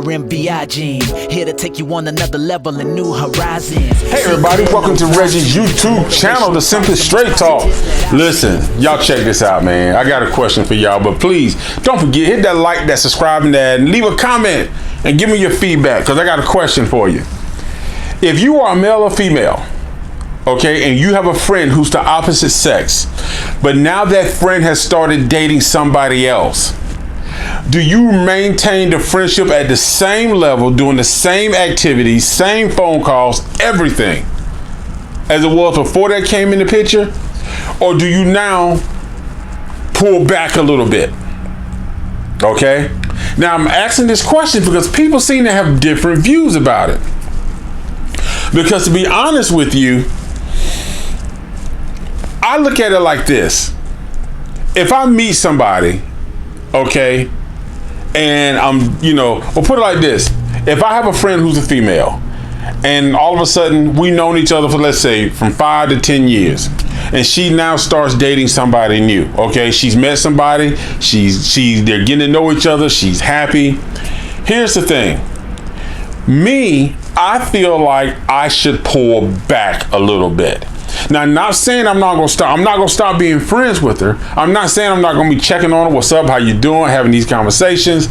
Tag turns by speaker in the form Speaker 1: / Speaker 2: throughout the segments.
Speaker 1: RMBI gene, here to take you on another level and new horizons.
Speaker 2: Hey everybody, welcome to Reggie's YouTube channel, The Simply Straight Talk. Listen, y'all check this out, man. I got a question for y'all, but please don't forget, hit that like, that subscribe, and that, and leave a comment and give me your feedback, because I got a question for you. If you are a male or female, okay, and you have a friend who's the opposite sex, but now that friend has started dating somebody else, do you maintain the friendship at the same level, doing the same activities, same phone calls, everything as it was before that came in the picture? Or do you now pull back a little bit? Okay, now I'm asking this question because people seem to have different views about it. Because to be honest with you, I look at it like this. If I meet somebody, okay, and we'll put it like this. If I have a friend who's a female, and all of a sudden we've known each other for, let's say, from 5 to 10 years, and she now starts dating somebody new, okay? She's met somebody, they're getting to know each other, she's happy. Here's the thing. I feel like I should pull back a little bit. Now, not saying I'm not gonna stop being friends with her. I'm not saying I'm not gonna be checking on her, what's up, how you doing, having these conversations.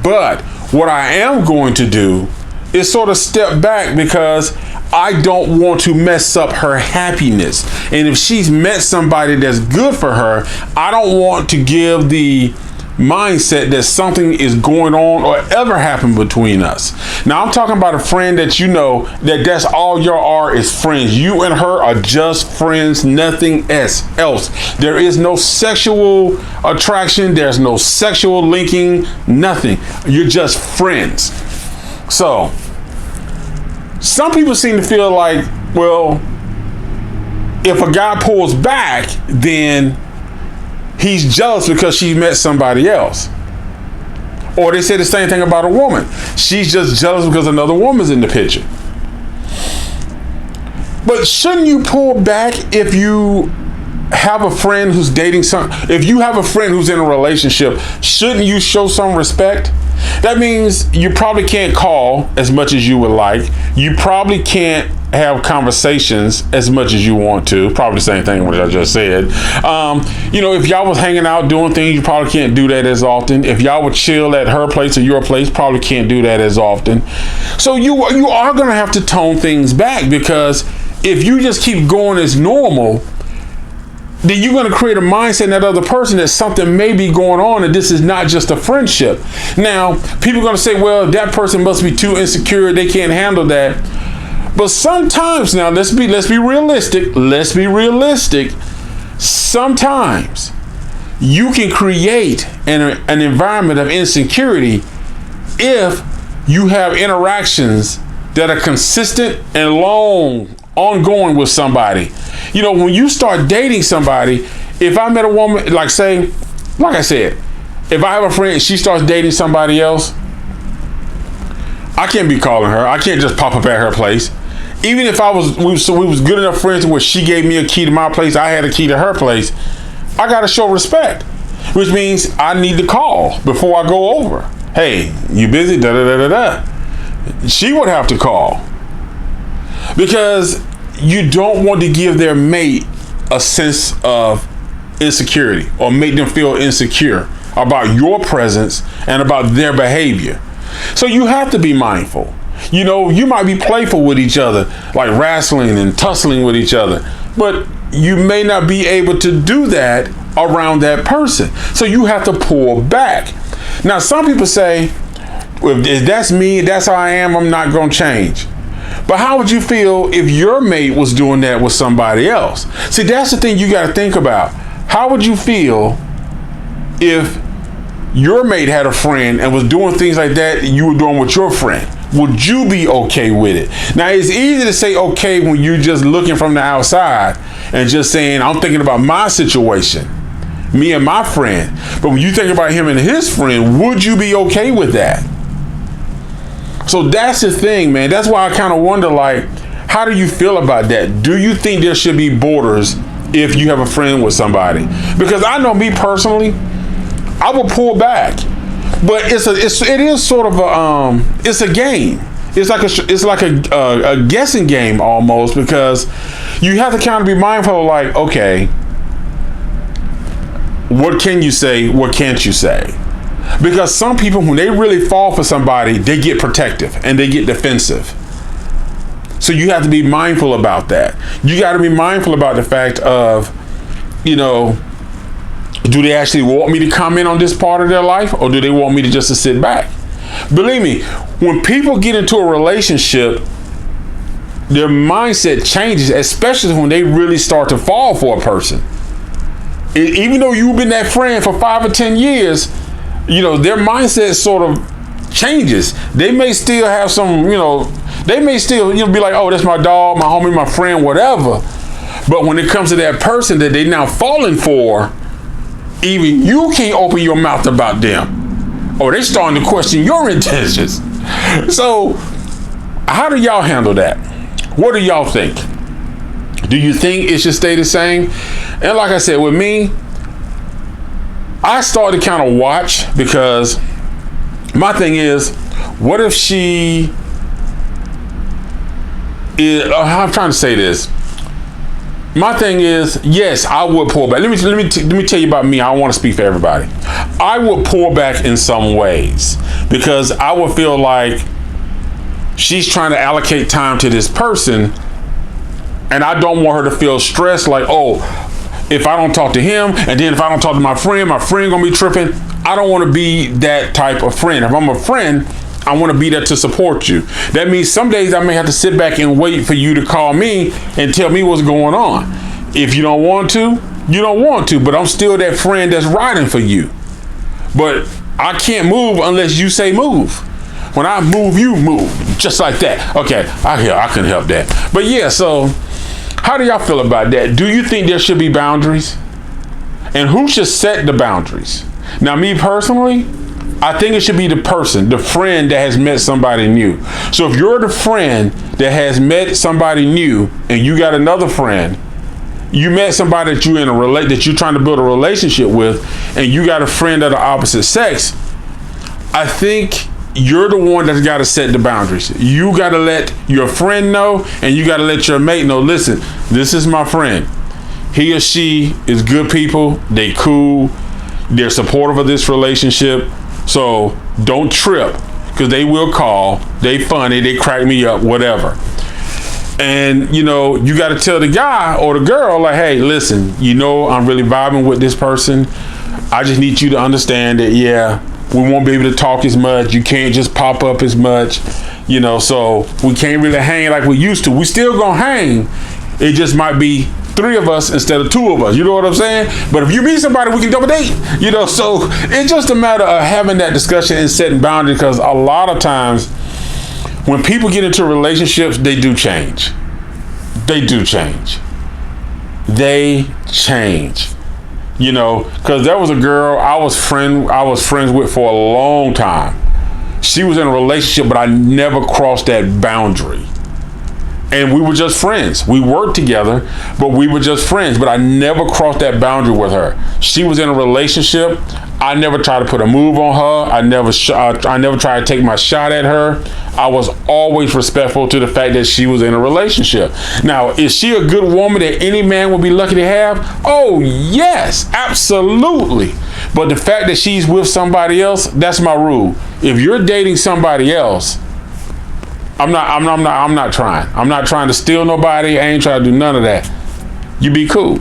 Speaker 2: But what I am going to do is sort of step back, because I don't want to mess up her happiness. And if she's met somebody that's good for her, I don't want to give the mindset that something is going on or ever happened between us. Now I'm talking about a friend that you know that's all you are is friends. You and her are just friends, nothing else. There is no sexual attraction, there's no sexual linking, nothing. You're just friends. So some people seem to feel like, well, if a guy pulls back, then he's jealous because she met somebody else. Or they say the same thing about a woman. She's just jealous because another woman's in the picture. But shouldn't you pull back if you have a friend who's dating if you have a friend who's in a relationship, shouldn't you show some respect? That means you probably can't call as much as you would like. You probably can't have conversations as much as you want to. Probably the same thing what I just said. If y'all was hanging out doing things, you probably can't do that as often. If y'all would chill at her place or your place, probably can't do that as often. So you are going to have to tone things back, because if you just keep going as normal, then you're going to create a mindset in that other person that something may be going on, and this is not just a friendship. Now, people are going to say, well, that person must be too insecure, they can't handle that. But sometimes, now let's be realistic. Let's be realistic. Sometimes you can create an environment of insecurity if you have interactions that are consistent and long, ongoing with somebody. When you start dating somebody, if I met a woman, like I said, if I have a friend, she starts dating somebody else, I can't be calling her. I can't just pop up at her place. Even if we was good enough friends where she gave me a key to my place, I had a key to her place, I gotta show respect, which means I need to call before I go over. Hey, you busy? Da da da da da. She would have to call, because you don't want to give their mate a sense of insecurity or make them feel insecure about your presence and about their behavior. So you have to be mindful. You might be playful with each other, like wrestling and tussling with each other, but you may not be able to do that around that person. So you have to pull back. Now, some people say, well, if that's me, that's how I am, I'm not going to change. But how would you feel if your mate was doing that with somebody else? See, that's the thing you got to think about. How would you feel if your mate had a friend and was doing things like that you were doing with your friend? Would you be okay with it? Now, it's easy to say okay when you're just looking from the outside and just saying, I'm thinking about my situation, me and my friend. But when you think about him and his friend, would you be okay with that? So that's the thing, man. That's why I kind of wonder, like, how do you feel about that? Do you think there should be borders if you have a friend with somebody? Because I know me personally, I will pull back. But it is sort of it's a game. It's like a guessing game almost, because you have to kind of be mindful of, like, okay, what can you say? What can't you say? Because some people, when they really fall for somebody, they get protective and they get defensive. So you have to be mindful about that. You got to be mindful about the fact of, you know, do they actually want me to comment on this part of their life, or do they want me to just to sit back? Believe me, when people get into a relationship, their mindset changes, especially when they really start to fall for a person. Even though you've been that friend for 5 or 10 years, you know, their mindset sort of changes. They may still have some, you know, they may still, you know, be like, oh, that's my dog, my homie, my friend, whatever. But when it comes to that person that they now falling for, even you can't open your mouth about them. Or they starting to question your intentions. So how do y'all handle that? What do y'all think? Do you think it should stay the same? And like I said, with me, I started to kind of watch, because my thing is, what if she is, I'm trying to say this. My thing is, yes, I would pull back. Let me tell you about me. I don't want to speak for everybody. I would pull back in some ways, because I would feel like she's trying to allocate time to this person, and I don't want her to feel stressed, like, oh, if I don't talk to him, and then if I don't talk to my friend gonna be tripping. I don't want to be that type of friend. If I'm a friend, I want to be there to support you. That means some days I may have to sit back and wait for you to call me and tell me what's going on. If you don't want to, you don't want to, but I'm still that friend that's riding for you. But I can't move unless you say move. When I move, you move. Just like that. Okay, I can help that. But yeah, so how do y'all feel about that? Do you think there should be boundaries? And who should set the boundaries? Now, me personally, I think it should be the person, the friend that has met somebody new. So if you're the friend that has met somebody new, and you got another friend, you met somebody that you're trying to build a relationship with, and you got a friend of the opposite sex, I think you're the one that's got to set the boundaries. You got to let your friend know, and you got to let your mate know, listen, this is my friend. He or she is good people. They cool. They're supportive of this relationship. So don't trip, because they will call. They funny. They crack me up, whatever. And, you know, you got to tell the guy or the girl, like, hey, listen, you know, I'm really vibing with this person. I just need you to understand that, yeah, we won't be able to talk as much. You can't just pop up as much, you know, so we can't really hang like we used to. We still gonna hang. It just might be 3 of us instead of 2 of us. You know what I'm saying? But if you meet somebody, we can double date, you know, so it's just a matter of having that discussion and setting boundaries, because a lot of times when people get into relationships, they do change. They do change. They change. You know, because there was a girl I was friends with for a long time. She was in a relationship, but I never crossed that boundary. And we were just friends. We worked together, but we were just friends. But I never crossed that boundary with her. She was in a relationship. I never tried to put a move on her. I never tried to take my shot at her. I was always respectful to the fact that she was in a relationship. Now, is she a good woman that any man would be lucky to have? Oh, yes, absolutely. But the fact that she's with somebody else, that's my rule. If you're dating somebody else, I'm not trying. I'm not trying to steal nobody. I ain't trying to do none of that. You be cool.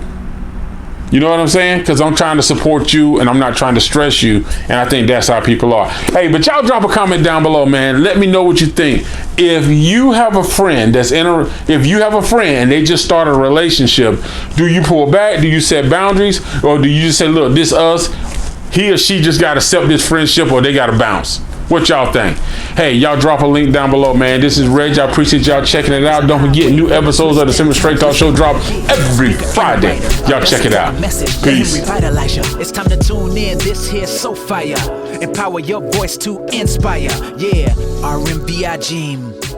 Speaker 2: You know what I'm saying? Because I'm trying to support you, and I'm not trying to stress you. And I think that's how people are. Hey, but y'all drop a comment down below, man. Let me know what you think. If you have a friend and they just started a relationship, do you pull back? Do you set boundaries? Or do you just say, look, this us, he or she just got to accept this friendship, or they got to bounce? What y'all think? Hey, y'all drop a link down below, man. This is Reg. I appreciate y'all checking it out. Don't forget, new episodes of the Simmer Straight Talk Show drop every Friday. Y'all check it out. Peace.
Speaker 1: It's time to tune in. This here's so fire. Empower your voice to inspire. Yeah, RMBI Gym.